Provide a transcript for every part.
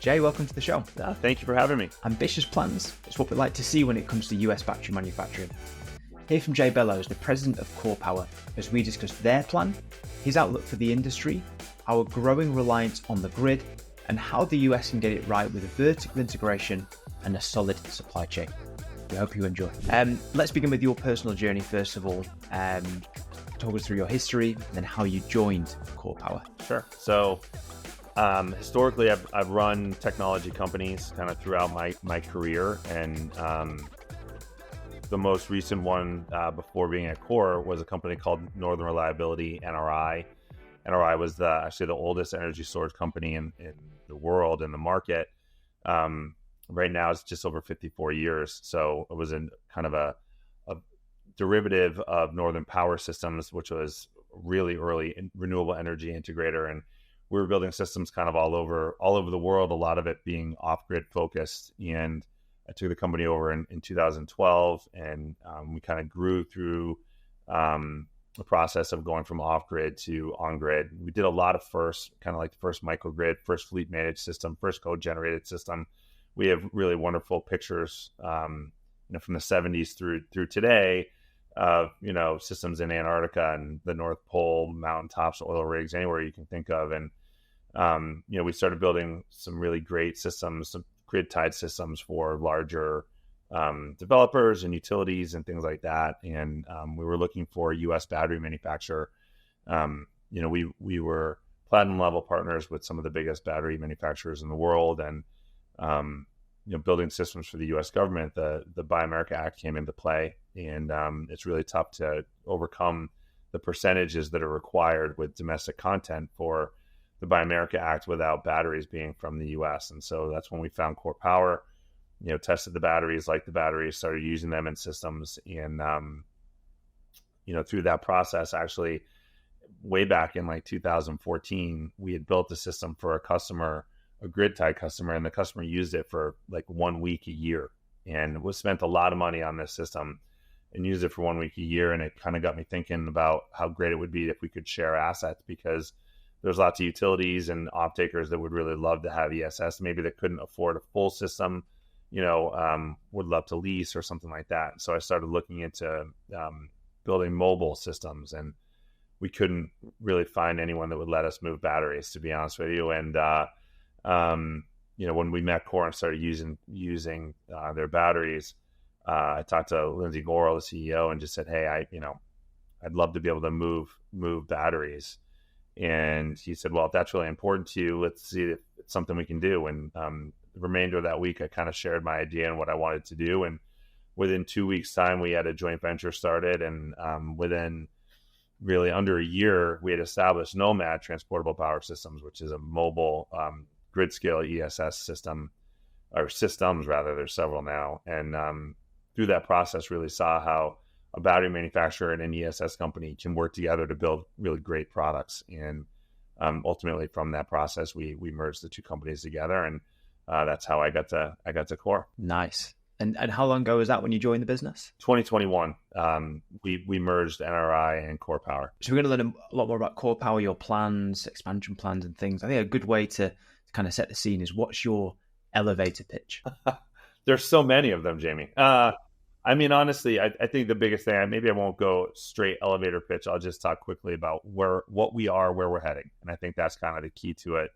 Jay, welcome to the show. Thank you for having me. Ambitious plans. It's what we like to see when it comes to US battery manufacturing. Hear from Jay Bellows, the president of Core Power, as we discuss their plan, his outlook for the industry, our growing reliance on the grid, and how the US can get it right with vertical integration and a solid supply chain. We hope you enjoy. Let's begin with your personal journey first of all. Talk us through your history and then how you joined Core Power. Sure. So historically, I've run technology companies kind of throughout my career, and the most recent one before being at Core was a company called Northern Reliability, NRI. NRI was actually the oldest energy storage company in the world, in the market. Right now, it's just over 54 years. So it was in kind of a derivative of Northern Power Systems, which was really early renewable energy integrator. And we were building systems kind of all over the world, a lot of it being off-grid focused. And I took the company over in 2012, and we kind of grew through the process of going from off-grid to on-grid. We did a lot of first, kind of like the first microgrid, first fleet managed system, first code-generated system. We have really wonderful pictures, from the 70s through today of, systems in Antarctica and the North Pole, mountaintops, oil rigs, anywhere you can think of. And, we started building some really great systems, some grid-tied systems for larger developers and utilities and things like that. And we were looking for a U.S. battery manufacturer. We were platinum level partners with some of the biggest battery manufacturers in the world, and building systems for the U.S. government. The Buy America Act came into play, and it's really tough to overcome the percentages that are required with domestic content for the Buy America Act without batteries being from the U.S. And so that's when we found Core Power, tested the batteries, liked the batteries, started using them in systems. And, through that process, actually, way back in like 2014, we had built a system for a customer, a grid-tied customer, and the customer used it for like 1 week a year, and we spent a lot of money on this system and used it for 1 week a year. And it kind of got me thinking about how great it would be if we could share assets, because there's lots of utilities and off-takers that would really love to have ESS, maybe that couldn't afford a full system, would love to lease or something like that. So I started looking into building mobile systems, and we couldn't really find anyone that would let us move batteries, to be honest with you. And when we met Core and started using their batteries, I talked to Lindsay Gorel, the CEO, and just said, "Hey, I'd love to be able to move batteries." And he said, "Well, if that's really important to you, let's see if it's something we can do." And the remainder of that week, I kind of shared my idea and what I wanted to do. And within 2 weeks' time, we had a joint venture started. And within really under a year, we had established Nomad Transportable Power Systems, which is a mobile grid scale ESS system, or systems rather. There's several now. And through that process, really saw how a battery manufacturer and an ESS company can work together to build really great products. And ultimately, from that process, we merged the two companies together, and that's how I got to Core. Nice. And how long ago was that when you joined the business? 2021. We merged NRI and Core Power. So we're going to learn a lot more about Core Power, your plans, expansion plans, and things. I think a good way to kind of set the scene is, what's your elevator pitch? There's so many of them, Jamie. Honestly, I think the biggest thing, maybe I won't go straight elevator pitch. I'll just talk quickly about what we are, where we're heading. And I think that's kind of the key to it.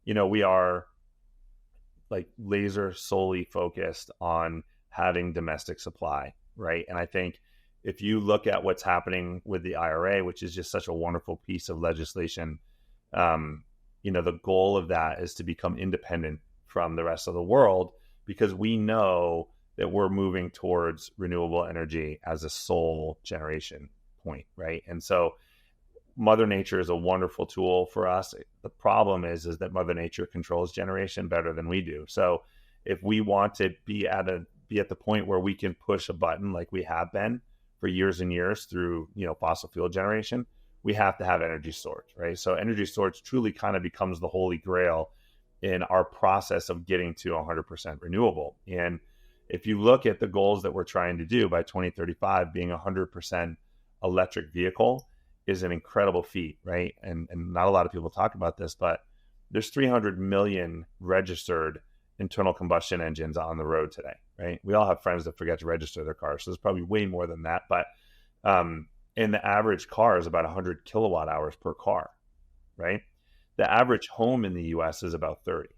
We are like laser solely focused on having domestic supply, right? And I think if you look at what's happening with the IRA, which is just such a wonderful piece of legislation, the goal of that is to become independent from the rest of the world, because we know that we're moving towards renewable energy as a sole generation point, right? And so Mother Nature is a wonderful tool for us. The problem is that Mother Nature controls generation better than we do. So if we want to be at the point where we can push a button like we have been for years and years through, fossil fuel generation, we have to have energy storage, right? So energy storage truly kind of becomes the holy grail in our process of getting to 100% renewable. And if you look at the goals that we're trying to do by 2035, being 100% electric vehicle is an incredible feat, right? And not a lot of people talk about this, but there's 300 million registered internal combustion engines on the road today, right? We all have friends that forget to register their cars. So there's probably way more than that. But and the average car is about 100 kilowatt hours per car, right? The average home in the US is about 30.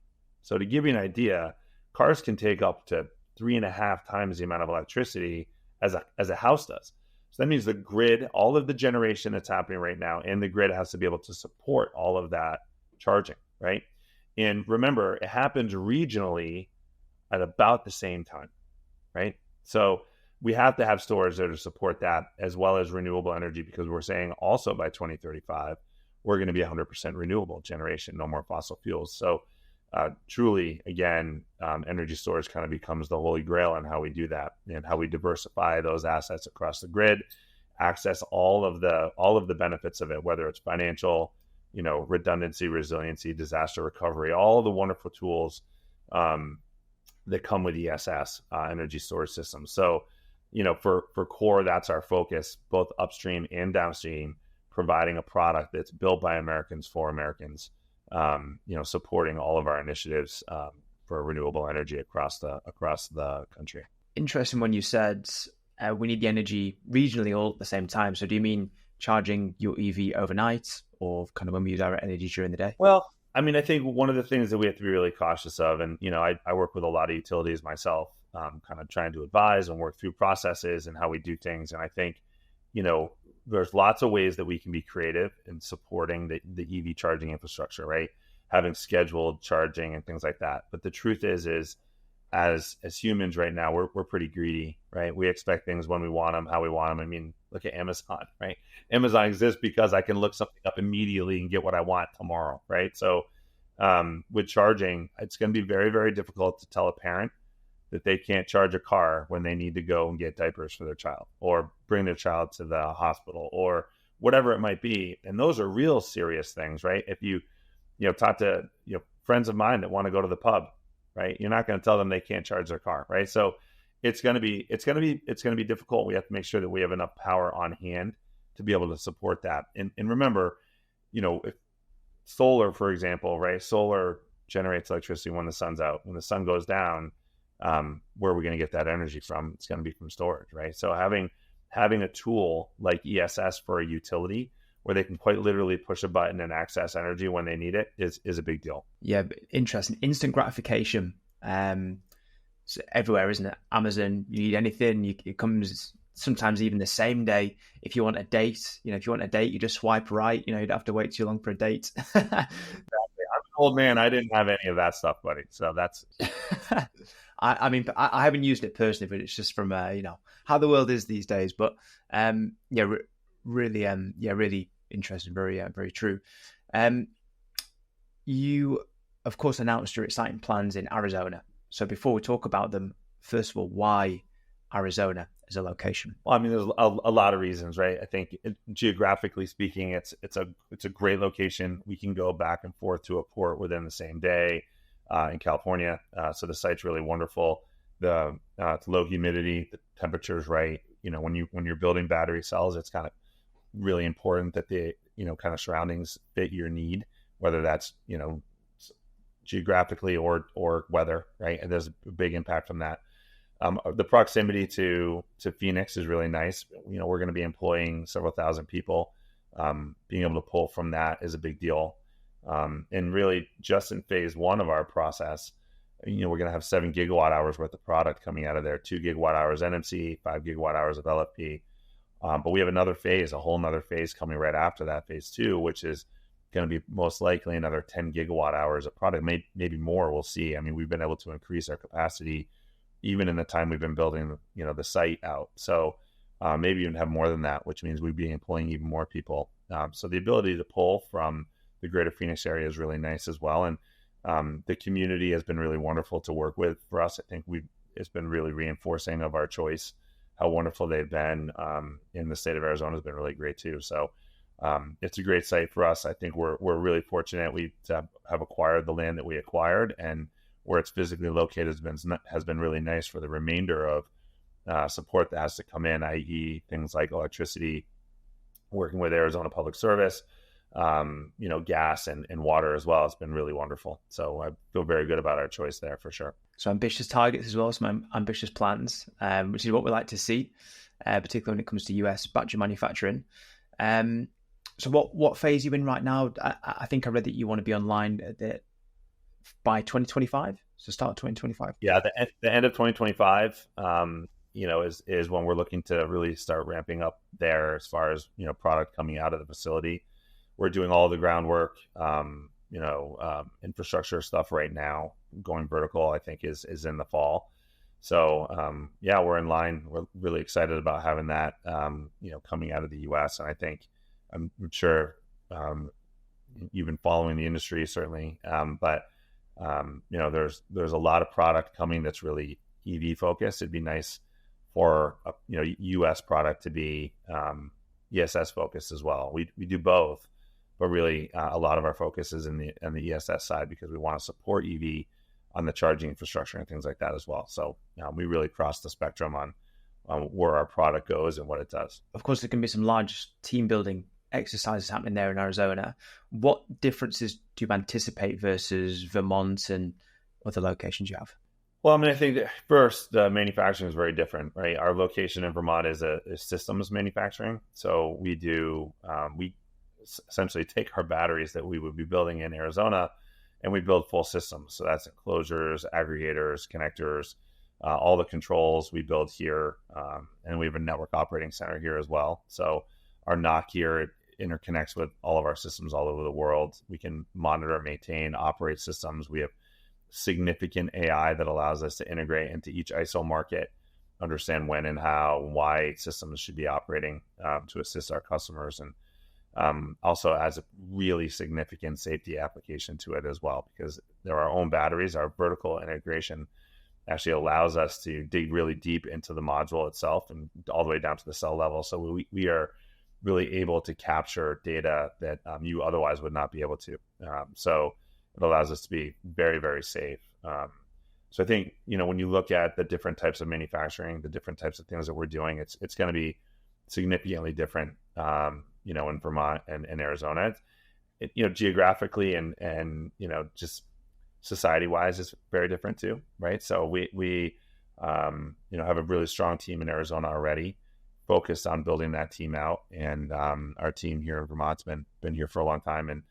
So to give you an idea, cars can take up to 3.5 times the amount of electricity as a house does. So that means the grid, all of the generation that's happening right now, and the grid has to be able to support all of that charging, right? And remember, it happens regionally at about the same time, right? So we have to have storage there to support that, as well as renewable energy, because we're saying also by 2035, we're going to be 100% renewable generation, no more fossil fuels. So truly, again, energy storage kind of becomes the holy grail on how we do that and how we diversify those assets across the grid, access all of the benefits of it, whether it's financial, redundancy, resiliency, disaster recovery, all the wonderful tools that come with ESS, energy storage systems. So, for Core, that's our focus, both upstream and downstream, providing a product that's built by Americans for Americans, supporting all of our initiatives for renewable energy across the country. Interesting when you said we need the energy regionally all at the same time. So do you mean charging your EV overnight, or kind of when we use our energy during the day? Well, I mean, I think one of the things that we have to be really cautious of, and, I work with a lot of utilities myself, kind of trying to advise and work through processes and how we do things. And I think, there's lots of ways that we can be creative in supporting the EV charging infrastructure, right? Having scheduled charging and things like that. But the truth is as humans right now, we're pretty greedy, right? We expect things when we want them, how we want them. I mean, look at Amazon, right? Amazon exists because I can look something up immediately and get what I want tomorrow, right? So with charging, it's going to be very, very difficult to tell a parent that they can't charge a car when they need to go and get diapers for their child, or bring their child to the hospital, or whatever it might be. And those are real serious things, right? If you talk to friends of mine that want to go to the pub, right? You're not going to tell them they can't charge their car, right? So it's going to be difficult. We have to make sure that we have enough power on hand to be able to support that. And remember, if solar, for example, right? Solar generates electricity when the sun's out. When the sun goes down, where are we going to get that energy from? It's going to be from storage, right? So having a tool like ESS for a utility where they can quite literally push a button and access energy when they need it is a big deal. Yeah, interesting. Instant gratification. It's everywhere, isn't it? Amazon, you need anything, it comes sometimes even the same day. If you want a date, you just swipe right. You don't have to wait too long for a date. Exactly. I'm an old man. I didn't have any of that stuff, buddy. So that's... I mean, I haven't used it personally, but it's just from how the world is these days. But really interesting, very true. You, of course, announced your exciting plans in Arizona. So before we talk about them, first of all, why Arizona as a location? Well, I mean, there's a lot of reasons, right? I think geographically speaking, it's a great location. We can go back and forth to a port within the same day. In California, so the site's really wonderful. It's low humidity, the temperature's right. When you're building battery cells, it's kind of really important that the kind of surroundings fit your need, whether that's geographically or weather, right? And there's a big impact from that. The proximity to Phoenix is really nice. We're going to be employing several thousand people. Being able to pull from that is a big deal. And really, just in phase one of our process, we're going to have 7 gigawatt hours worth of product coming out of there, 2 gigawatt hours NMC, 5 gigawatt hours of LFP. But we have a whole nother phase coming right after that, phase 2, which is going to be most likely another 10 gigawatt hours of product, maybe more. We'll see. I mean, we've been able to increase our capacity even in the time we've been building, the site out. So maybe even have more than that, which means we'd be employing even more people. So the ability to pull from the greater Phoenix area is really nice as well. And the community has been really wonderful to work with for us. I think it's been really reinforcing of our choice, how wonderful they've been. In the state of Arizona has been really great too. So it's a great site for us. I think we're really fortunate to have acquired the land that we acquired, and where it's physically located has been really nice for the remainder of support that has to come in, i.e. things like electricity, working with Arizona Public Service, gas and water as well. It's been really wonderful. So I feel very good about our choice there for sure. So ambitious targets as well, some ambitious plans, which is what we like to see, particularly when it comes to US battery manufacturing. So what phase are you in right now? I think I read that you want to be online by 2025, so start of 2025. Yeah, the end of 2025, is when we're looking to really start ramping up there as far as product coming out of the facility. We're doing all the groundwork, infrastructure stuff right now. Going vertical, I think, is in the fall. So we're in line. We're really excited about having that, coming out of the U.S. And I think I'm sure you've been following the industry certainly, but there's a lot of product coming that's really EV focused. It'd be nice for U.S. product to be ESS focused as well. We do both, but really a lot of our focus is on the ESS side because we want to support EV on the charging infrastructure and things like that as well. So we really cross the spectrum on where our product goes and what it does. Of course, there can be some large team building exercises happening there in Arizona. What differences do you anticipate versus Vermont and other locations you have? Well, I mean, I think that first, the manufacturing is very different, right? Our location in Vermont is systems manufacturing. So we essentially take our batteries that we would be building in Arizona and we build full systems. So that's enclosures, aggregators, connectors, all the controls we build here. And we have a network operating center here as well. So our NOC here interconnects with all of our systems all over the world. We can monitor, maintain, operate systems. We have significant AI that allows us to integrate into each ISO market, understand when and how and why systems should be operating to assist our customers. And also adds a really significant safety application to it as well, because they're our own batteries. Our vertical integration actually allows us to dig really deep into the module itself and all the way down to the cell level. So we are really able to capture data that you otherwise would not be able to. So it allows us to be very, very safe. So I think, when you look at the different types of manufacturing, the different types of things that we're doing, it's going to be significantly different, in Vermont and Arizona. Geographically and just society-wise, it's very different too, right? So we have a really strong team in Arizona already, focused on building that team out, and our team here in Vermont's been here for a long time and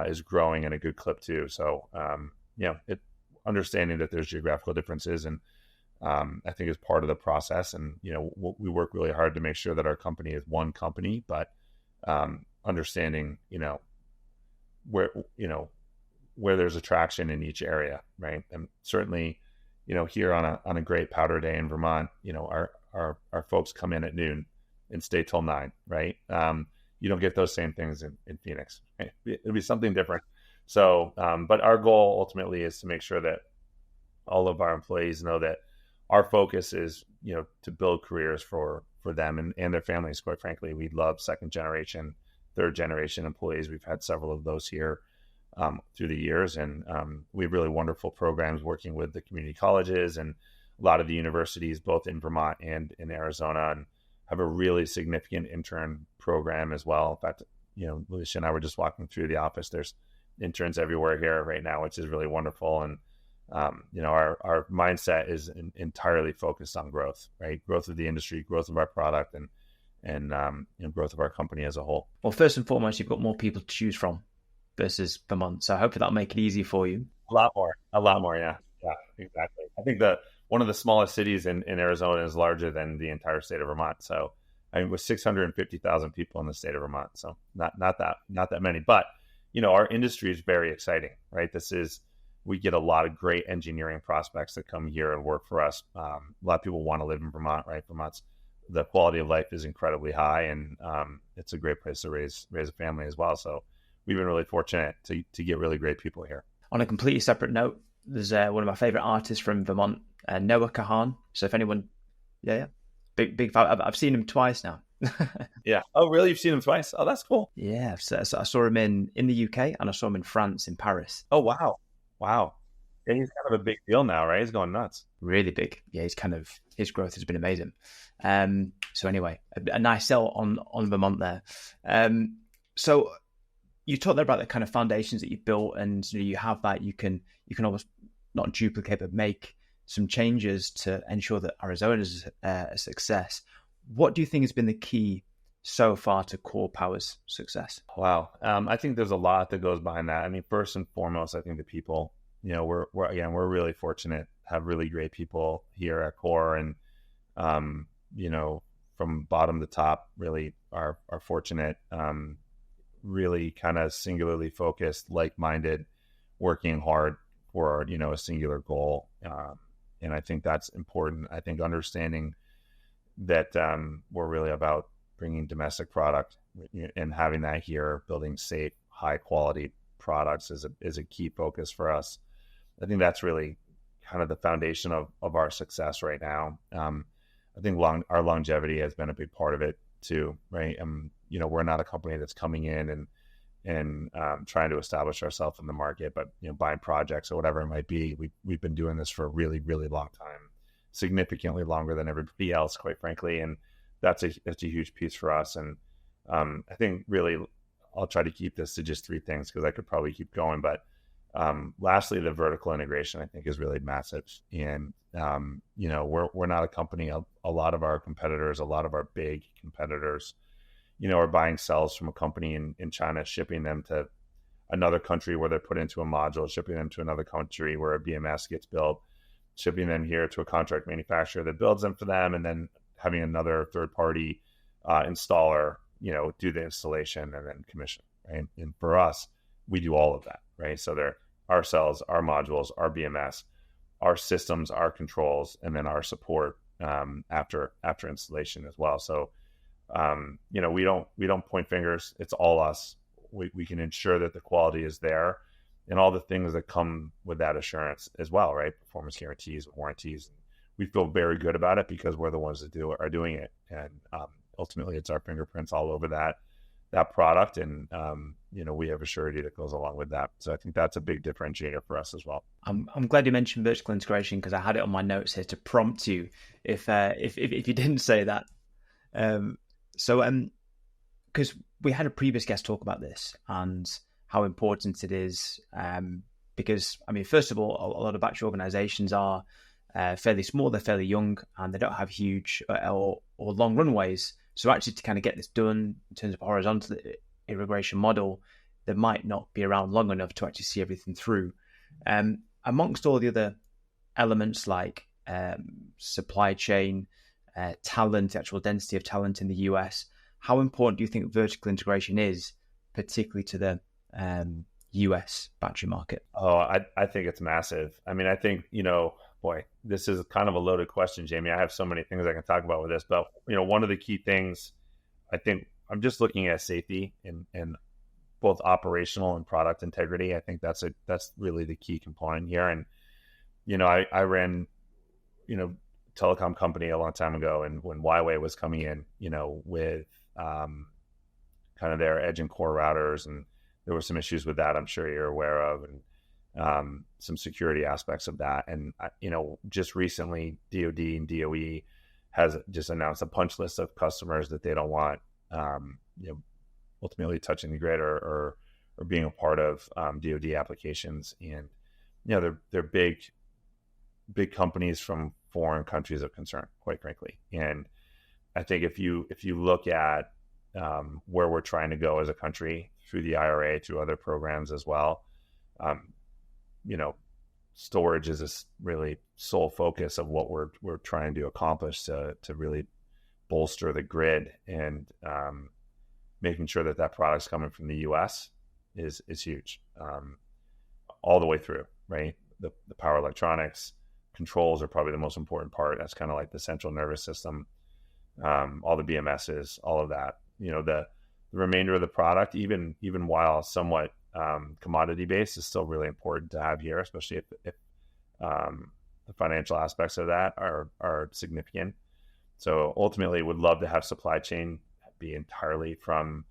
is growing in a good clip too. So understanding that there's geographical differences, and I think is part of the process. And we work really hard to make sure that our company is one company, but understanding where there's attraction in each area, right? And certainly here on a great powder day in Vermont, our folks come in at noon and stay till 9, right? You don't get those same things in Phoenix. Right? It'll be something different. So, but our goal ultimately is to make sure that all of our employees know that our focus is, to build careers for them and their families. Quite frankly, we love second generation, third generation employees. We've had several of those here through the years, and we have really wonderful programs working with the community colleges and a lot of the universities, both in Vermont and in Arizona, and have a really significant intern program as well. In fact, Lucia and I were just walking through the office. There's interns everywhere here right now, which is really wonderful. And our mindset is entirely focused on growth, right? Growth of the industry, growth of our product, and growth of our company as a whole. Well, first and foremost, you've got more people to choose from versus Vermont, so hopefully that'll make it easy for you. A lot more. Yeah, exactly. I think one of the smallest cities in Arizona is larger than the entire state of Vermont. So with 650,000 people in the state of Vermont, so not that many. But our industry is very exciting, right? We get a lot of great engineering prospects that come here and work for us. A lot of people want to live in Vermont, right? The quality of life is incredibly high, and it's a great place to raise a family as well. So we've been really fortunate to get really great people here. On a completely separate note, there's one of my favorite artists from Vermont, Noah Kahan. So if anyone, big fan. I've seen him twice now. Yeah. Oh, really? You've seen him twice? Oh, that's cool. Yeah. So I saw him in the UK, and I saw him in France, in Paris. Oh, wow. Yeah, he's kind of a big deal now, right? He's going nuts. Really big. Yeah, his growth has been amazing. So anyway, a nice sell on Vermont there. So you talked there about the kind of foundations that you've built, and you have that you can almost not duplicate but make some changes to ensure that Arizona's a success. What do you think has been the key so far to Core Power's success? Wow. I think there's a lot that goes behind that. I mean, first and foremost, I think the people, we're really fortunate, have really great people here at Core, and, from bottom to top, really are fortunate, really kind of singularly focused, like-minded, working hard for, a singular goal. And I think that's important. I think understanding that we're really about bringing domestic product and having that here, building safe, high quality products is a key focus for us. I think that's really kind of the foundation of our success right now. I think our longevity has been a big part of it too, right? We're not a company that's coming in and trying to establish ourselves in the market, but buying projects or whatever it might be. We've been doing this for a really, really long time, significantly longer than everybody else, quite frankly, and that's a huge piece for us. And I think really, I'll try to keep this to just three things because I could probably keep going. But lastly, the vertical integration I think is really massive. And we're not a company. A lot of our competitors, a lot of our big competitors, are buying cells from a company in China, shipping them to another country where they're put into a module, shipping them to another country where a BMS gets built, shipping them here to a contract manufacturer that builds them for them, and then having another third-party installer, do the installation and then commission, right? And for us, we do all of that, right? So they're our cells, our modules, our BMS, our systems, our controls, and then our support after installation as well. So we don't point fingers. It's all us. We can ensure that the quality is there, and all the things that come with that assurance as well, right? Performance guarantees, warranties. We feel very good about it because we're the ones that are doing it, and ultimately, it's our fingerprints all over that product, and we have a surety that goes along with that. So I think that's a big differentiator for us as well. I'm glad you mentioned vertical integration because I had it on my notes here to prompt you if you didn't say that. Because we had a previous guest talk about this and how important it is. Because first of all, a lot of battery organizations are fairly small, they're fairly young, and they don't have huge or long runways. So actually to kind of get this done in terms of horizontal integration model, they might not be around long enough to actually see everything through. Amongst all the other elements like supply chain, talent, actual density of talent in the US, how important do you think vertical integration is, particularly to the US battery market? Oh, I think it's massive. I think, boy, this is kind of a loaded question, Jamie. I have so many things I can talk about with this, but one of the key things, I think I'm just looking at safety and both operational and product integrity. I think that's really the key component here. And, I ran, telecom company a long time ago, and when Huawei was coming in, with kind of their edge and core routers, and there were some issues with that I'm sure you're aware of, and some security aspects of that. And, just recently DoD and DOE has just announced a punch list of customers that they don't want, ultimately touching the grid or being a part of DoD applications. And, they're big companies from foreign countries of concern, quite frankly. And I think if you look at where we're trying to go as a country through the IRA, through other programs as well, storage is this really sole focus of what we're trying to accomplish to really bolster the grid, and making sure that product's coming from the US is huge, all the way through, right? The power electronics controls are probably the most important part. That's kind of like the central nervous system, all the BMSs, all of that. The remainder of the product, even while somewhat commodity based, is still really important to have here, especially if the financial aspects of that are significant. So ultimately, would love to have supply chain be entirely from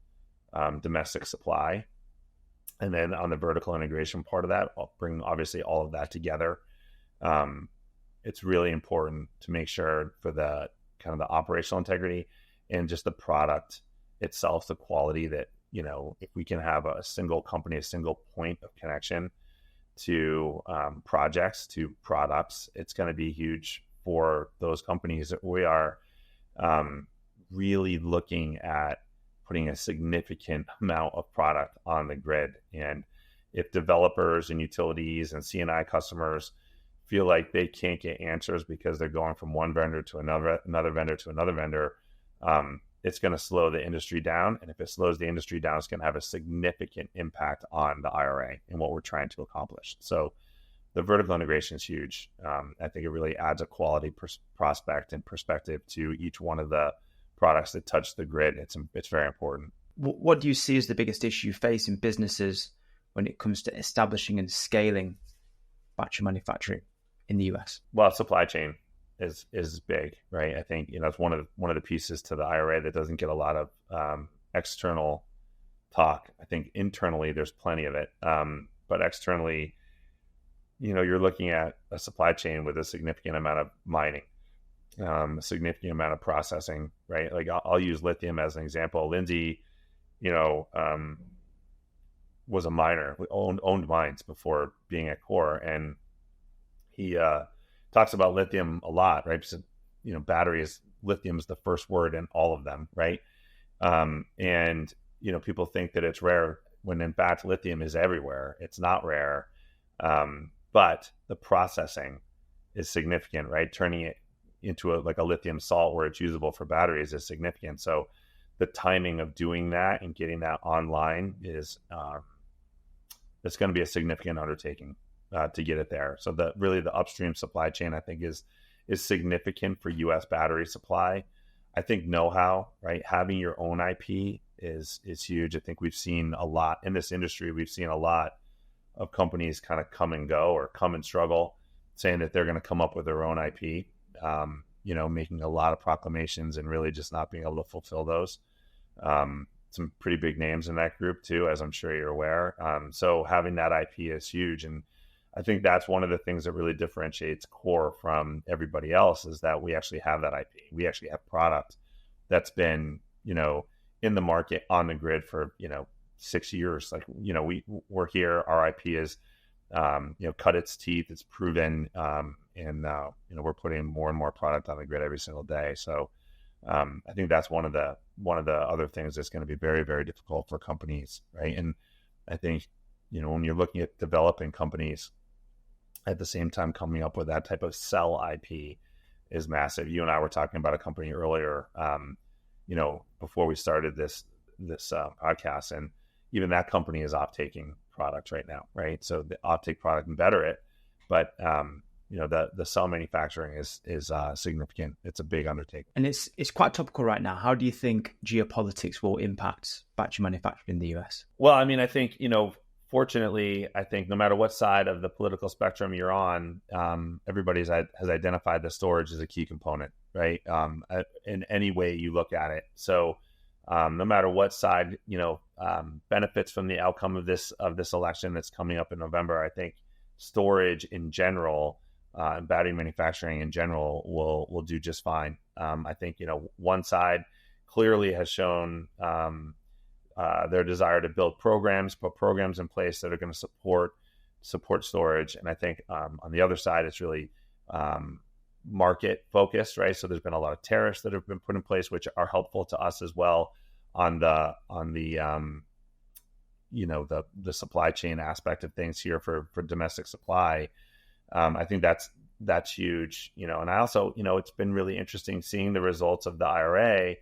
domestic supply. And then on the vertical integration part of that, I'll bring obviously all of that together. It's really important to make sure for the kind of the operational integrity and just the product itself, the quality that if we can have a single company, a single point of connection to projects, to products, it's going to be huge for those companies. We are really looking at putting a significant amount of product on the grid. And if developers and utilities and C&I customers feel like they can't get answers because they're going from one vendor to another vendor to another vendor, it's going to slow the industry down. And if it slows the industry down, it's going to have a significant impact on the IRA and what we're trying to accomplish. So the vertical integration is huge. I think it really adds a quality prospect and perspective to each one of the products that touch the grid. It's very important. What do you see as the biggest issue facing businesses when it comes to establishing and scaling battery manufacturing in the US? Well, supply chain is big, right? I think it's one of the pieces to the IRA that doesn't get a lot of external talk. I think internally there's plenty of it, but externally, you're looking at a supply chain with a significant amount of mining, a significant amount of processing, right? Like I'll use lithium as an example. Lindsay, was a miner, owned mines before being at Core, and he talks about lithium a lot, right? So, batteries, lithium is the first word in all of them, right? And people think that it's rare when in fact lithium is everywhere. It's not rare, but the processing is significant, right? Turning it into a lithium salt where it's usable for batteries is significant. So the timing of doing that and getting that online is it's going to be a significant undertaking to get it there. So the upstream supply chain, I think, is significant for U.S. battery supply. I think know-how, right? Having your own IP is huge. I think we've seen a lot in this industry. We've seen a lot of companies kind of come and go or come and struggle, saying that they're going to come up with their own IP, making a lot of proclamations and really just not being able to fulfill those. Some pretty big names in that group too, as I'm sure you're aware. So having that IP is huge. And I think that's one of the things that really differentiates Core from everybody else is that we actually have that IP. We actually have product that's been, in the market on the grid for, 6 years. Like, we're here, our IP is, cut its teeth, it's proven. And we're putting more and more product on the grid every single day. So I think that's one of the other things that's going to be very, very difficult for companies, right? And I think, when you're looking at developing companies, at the same time coming up with that type of cell IP is massive. You and I were talking about a company earlier, before we started this podcast, and even that company is off-taking product right now, right? So the off-take product can better it, but the cell manufacturing is significant. It's a big undertaking. And it's quite topical right now. How do you think geopolitics will impact battery manufacturing in the US? Well, I mean, I think, fortunately, I think no matter what side of the political spectrum you're on, everybody has identified the storage as a key component, right? In any way you look at it. So no matter what side, benefits from the outcome of this election that's coming up in November, I think storage in general, and battery manufacturing in general will do just fine. I think, one side clearly has shown their desire to put programs in place that are going to support storage. And I think on the other side, it's really market focused, right? So there's been a lot of tariffs that have been put in place, which are helpful to us as well on the supply chain aspect of things here for domestic supply. I think that's huge, and I also, it's been really interesting seeing the results of the IRA.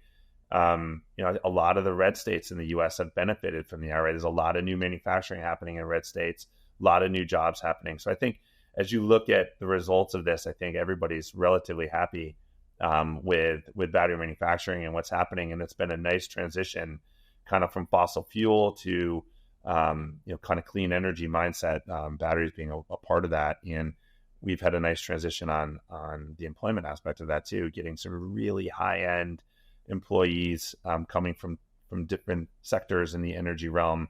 A lot of the red states in the U.S. have benefited from the IRA. There's a lot of new manufacturing happening in red states, a lot of new jobs happening. So I think as you look at the results of this, I think everybody's relatively happy with battery manufacturing and what's happening. And it's been a nice transition kind of from fossil fuel to, kind of clean energy mindset, batteries being a part of that. And we've had a nice transition on the employment aspect of that too, getting some really high-end employees coming from different sectors in the energy realm,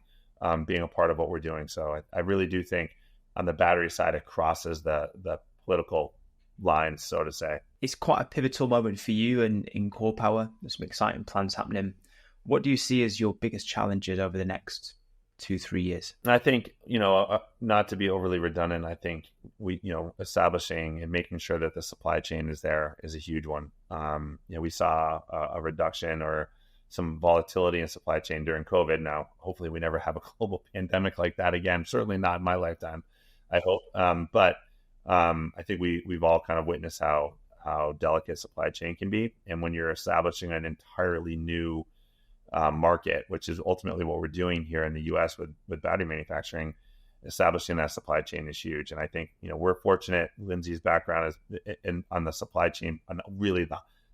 being a part of what we're doing. So I really do think on the battery side, it crosses the political lines, so to say. It's quite a pivotal moment for you and in Core Power. There's some exciting plans happening. What do you see as your biggest challenges over the next 2-3 years? I think, not to be overly redundant, I think establishing and making sure that the supply chain is there is a huge one. We saw a reduction or some volatility in supply chain during COVID. Now, hopefully we never have a global pandemic like that again. Certainly not in my lifetime, I hope. But I think we've all kind of witnessed how delicate supply chain can be. And when you're establishing an entirely new market, which is ultimately what we're doing here in the U.S. with battery manufacturing, establishing that supply chain is huge. And I think, we're fortunate. Lindsay's background is on the supply chain, on really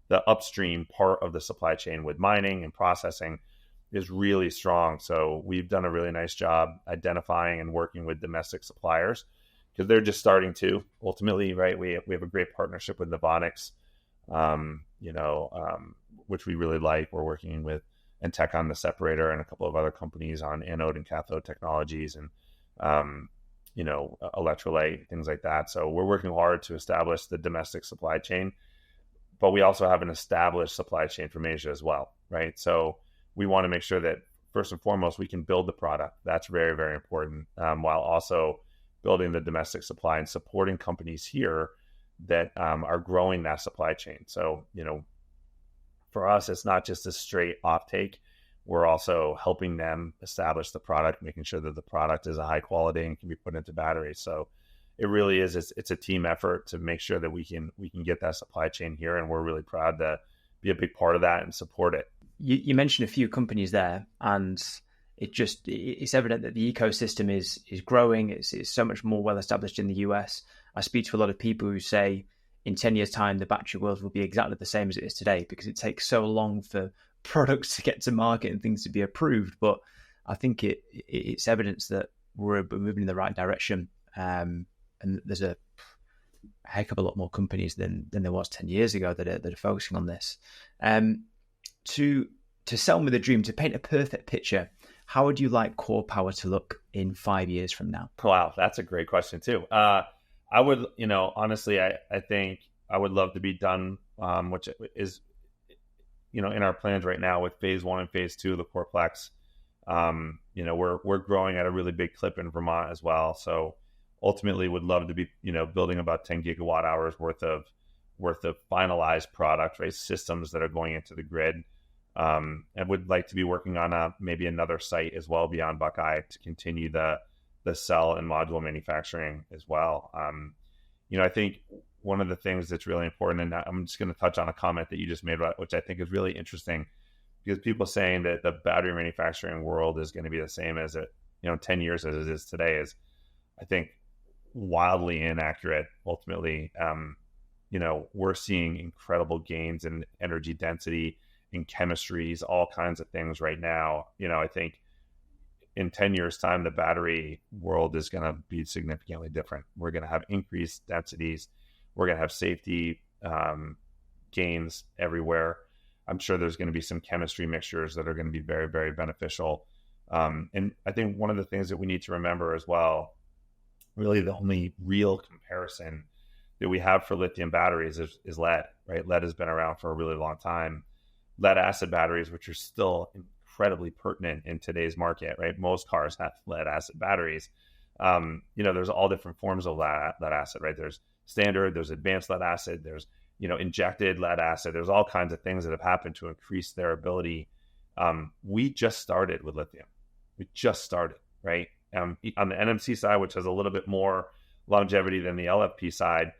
the upstream part of the supply chain with mining and processing is really strong. So we've done a really nice job identifying and working with domestic suppliers because they're just starting to ultimately, right? We have a great partnership with Novonix, which we really like. We're working with Entech on the separator and a couple of other companies on anode and cathode technologies and, electrolyte, things like that. So we're working hard to establish the domestic supply chain, but we also have an established supply chain from Asia as well, right? So we want to make sure that first and foremost, we can build the product. That's very, very important, while also building the domestic supply and supporting companies here that are growing that supply chain. So, for us, it's not just a straight offtake. We're also helping them establish the product, making sure that the product is a high quality and can be put into batteries. So it really is, it's a team effort to make sure that we can get that supply chain here. And we're really proud to be a big part of that and support it. You mentioned a few companies there, and it's evident that the ecosystem is growing. It's so much more well established in the US. I speak to a lot of people who say in 10 years' time, the battery world will be exactly the same as it is today because it takes so long for products to get to market and things to be approved. But I think it's evidence that we're moving in the right direction. And there's a heck of a lot more companies than there was 10 years ago that are focusing on this. To sell me the dream, to paint a perfect picture, how would you like Core Power to look in 5 years from now? Wow, that's a great question too. I would, honestly, I think I would love to be done, which is, in our plans right now with phase 1 and phase 2 of the Coreplex. We're growing at a really big clip in Vermont as well. So ultimately would love to be, building about 10 gigawatt hours worth of finalized product, right? Systems that are going into the grid. And would like to be working on maybe another site as well beyond Buckeye to continue the cell and module manufacturing as well. I think one of the things that's really important, and I'm just going to touch on a comment that you just made, which I think is really interesting, because people saying that the battery manufacturing world is going to be the same as 10 years as it is today is, I think, wildly inaccurate. Ultimately, we're seeing incredible gains in energy density, in chemistries, all kinds of things right now. I think in 10 years' time, the battery world is going to be significantly different. We're going to have increased densities. We're going to have safety gains everywhere. I'm sure there's going to be some chemistry mixtures that are going to be very, very beneficial. And I think one of the things that we need to remember as well, really the only real comparison that we have for lithium batteries is lead, right? Lead has been around for a really long time. Lead acid batteries, which are still incredibly pertinent in today's market, right? Most cars have lead acid batteries. There's all different forms of lead acid, right? There's standard, there's advanced lead acid, there's, injected lead acid. There's all kinds of things that have happened to increase their ability. We just started with lithium. We just started, right? On the NMC side, which has a little bit more longevity than the LFP side,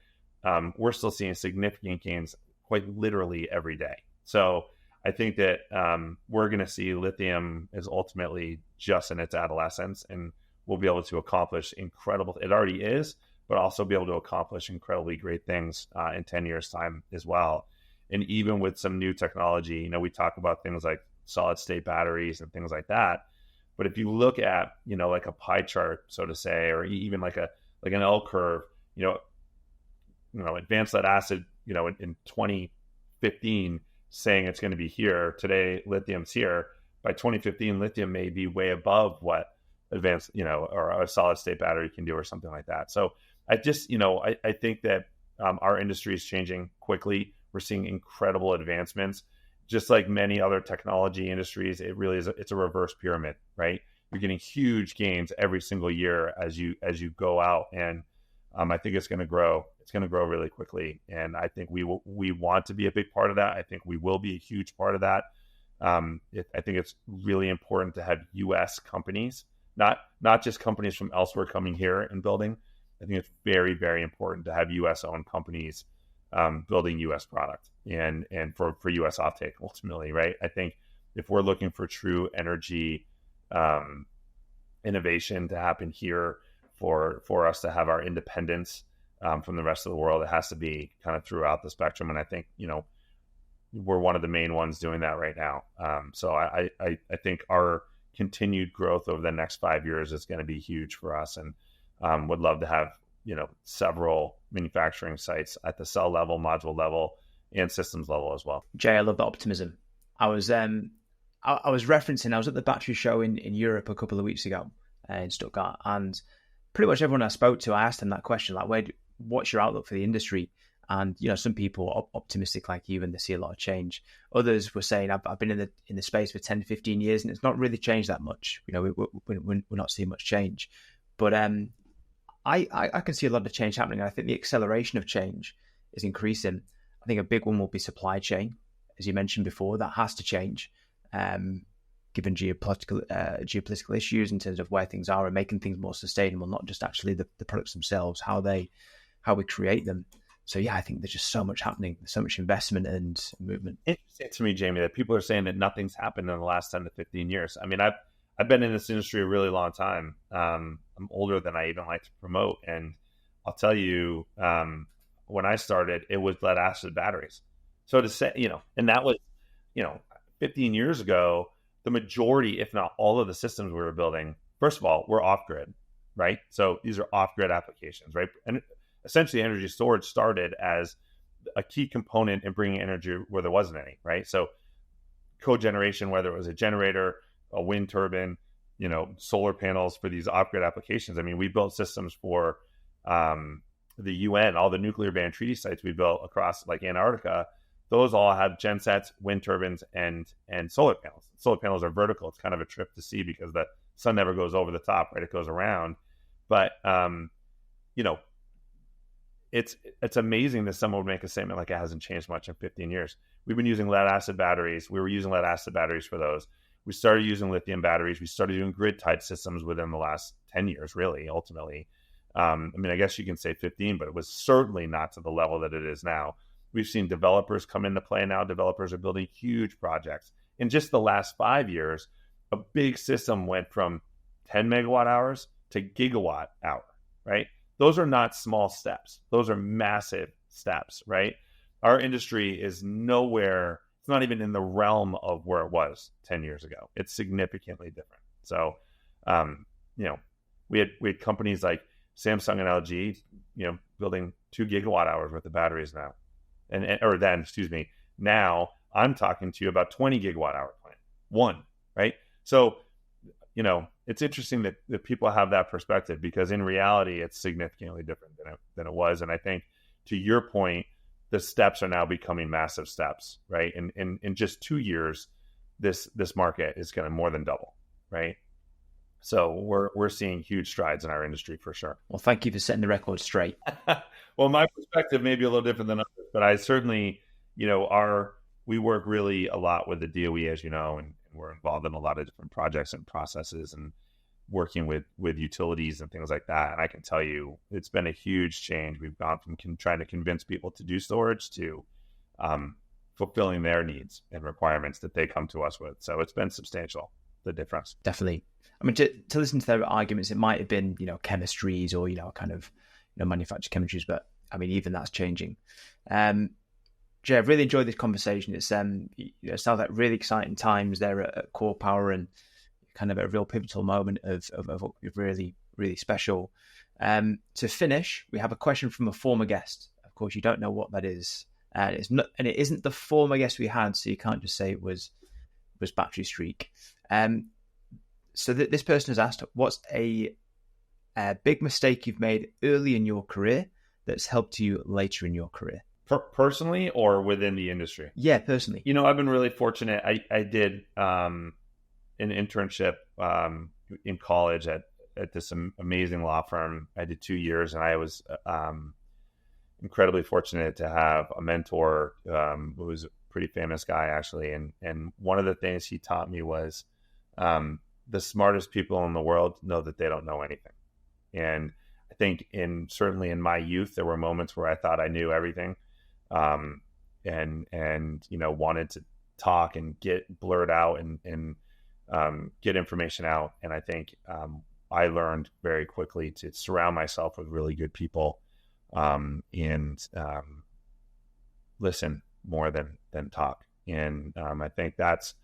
we're still seeing significant gains quite literally every day. So I think that we're going to see lithium is ultimately just in its adolescence, and we'll be able to accomplish incredible, it already is, but also be able to accomplish incredibly great things in 10 years' time as well. And even with some new technology, we talk about things like solid state batteries and things like that. But if you look at, like a pie chart, so to say, or even like an L curve, advanced lead acid, in 2015, saying it's going to be here. Today, lithium's here. By 2015, lithium may be way above what advanced, or a solid state battery can do or something like that. So I just, I think that our industry is changing quickly. We're seeing incredible advancements. just like many other technology industries, it really is. It's a reverse pyramid, right? You're getting huge gains every single year as you go out, and I think it's going to grow. It's going to grow really quickly, and I think we want to be a big part of that. I think we will be a huge part of that. I think it's really important to have U.S. companies, not just companies from elsewhere coming here and building. I think it's very, very important to have U.S. owned companies building U.S. product and for U.S. offtake ultimately, right? I think if we're looking for true energy innovation to happen here for us to have our independence from the rest of the world, it has to be kind of throughout the spectrum. And I think, we're one of the main ones doing that right now. So I think our continued growth over the next 5 years is going to be huge for us, and would love to have, several manufacturing sites at the cell level, module level, and systems level as well. Jay, I love the optimism. I was referencing, I was at the battery show in Europe a couple of weeks ago in Stuttgart, and pretty much everyone I spoke to, I asked them that question, like, what's your outlook for the industry? And some people are optimistic like you, and they see a lot of change. Others were saying, I've been in the space for 10 to 15 years, and it's not really changed that much. We're not seeing much change. But I can see a lot of change happening. And I think the acceleration of change is increasing. I think a big one will be supply chain, as you mentioned before. That has to change, given geopolitical issues in terms of where things are and making things more sustainable, not just actually the products themselves, how we create them. So yeah, I think there's just so much happening, so much investment and movement. Interesting to me, Jamie, that people are saying that nothing's happened in the last 10 to 15 years. I mean, I've been in this industry a really long time. I'm older than I even like to promote, and I'll tell you, when I started, it was lead acid batteries. So to say, and that was, 15 years ago, the majority, if not all of the systems we were building, first of all, were off grid, right? So these are off grid applications, right? And essentially, energy storage started as a key component in bringing energy where there wasn't any, right? So cogeneration, whether it was a generator, a wind turbine, solar panels for these off-grid applications. I mean, we built systems for the UN, all the nuclear banned treaty sites we built across like Antarctica. Those all have gensets, wind turbines, and solar panels. Solar panels are vertical. It's kind of a trip to see because the sun never goes over the top, right? It goes around. But, it's amazing that someone would make a statement like it hasn't changed much in 15 years. We've been using lead acid batteries. We were using lead acid batteries for those. We started using lithium batteries. We started doing grid tied systems within the last 10 years, really, ultimately. I guess you can say 15, but it was certainly not to the level that it is now. We've seen developers come into play now. Developers are building huge projects. In just the last 5 years, a big system went from 10 megawatt hours to gigawatt hour, right? Those are not small steps. Those are massive steps, right? Our industry is nowhere, it's not even in the realm of where it was 10 years ago. It's significantly different. So, we had companies like Samsung and LG, building 2 gigawatt hours worth of batteries now. Now I'm talking to you about 20 gigawatt hour plant, right? So, it's interesting that people have that perspective, because in reality, it's significantly different than it was. And I think, to your point, the steps are now becoming massive steps, right? In just 2 years, this market is going to more than double, right? So we're seeing huge strides in our industry for sure. Well, thank you for setting the record straight. Well, my perspective may be a little different than others, but I certainly, we work really a lot with the DOE, as you know, and we're involved in a lot of different projects and processes and working with utilities and things like that. And I can tell you, it's been a huge change. We've gone from trying to convince people to do storage to fulfilling their needs and requirements that they come to us with. So it's been substantial, the difference. Definitely. I mean, to listen to their arguments, it might have been, chemistries or, manufactured chemistries, but I mean, even that's changing. Jay, I've really enjoyed this conversation. It's it sounds like really exciting times there at Core Power, and kind of a real pivotal moment of really, really special. To finish, we have a question from a former guest. Of course, you don't know what that is, and it isn't the former guest we had, so you can't just say it was Battery Streak. So this person has asked, what's a big mistake you've made early in your career that's helped you later in your career? Personally or within the industry? Yeah, personally. I've been really fortunate. I did an internship in college at this amazing law firm. I did 2 years, and I was incredibly fortunate to have a mentor who was a pretty famous guy, actually. And one of the things he taught me was the smartest people in the world know that they don't know anything. And I think certainly in my youth, there were moments where I thought I knew everything, and wanted to talk and get blurt out and get information out. And I think I learned very quickly to surround myself with really good people, and listen more than talk. And I think that's,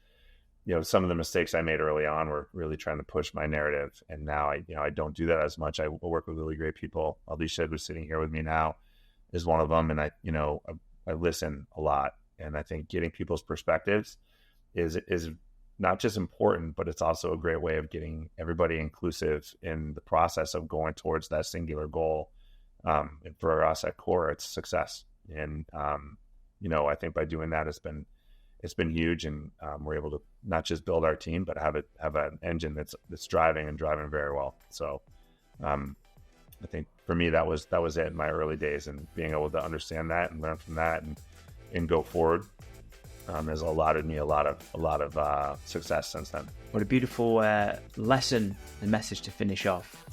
some of the mistakes I made early on were really trying to push my narrative. And now I don't do that as much. I work with really great people. Alicia, who's sitting here with me now, is one of them. And I listen a lot. And I think getting people's perspectives is not just important, but it's also a great way of getting everybody inclusive in the process of going towards that singular goal. And for us at Core, it's success. And, I think by doing that, it's been huge. And we're able to not just build our team, but have an engine that's driving very well. So I think for me, that was it in my early days, and being able to understand that and learn from that and go forward has allotted me a lot of success since then. What a beautiful lesson and message to finish off.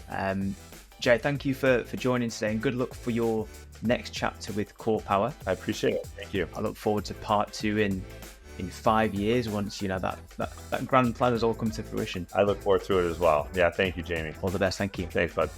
Jay, thank you for joining today, and good luck for your next chapter with Core Power. I appreciate it. Thank you. I look forward to part 2 in 5 years, once that grand plan has all come to fruition. I look forward to it as well. Yeah, thank you, Jamie. All the best. Thank you. Thanks, bud.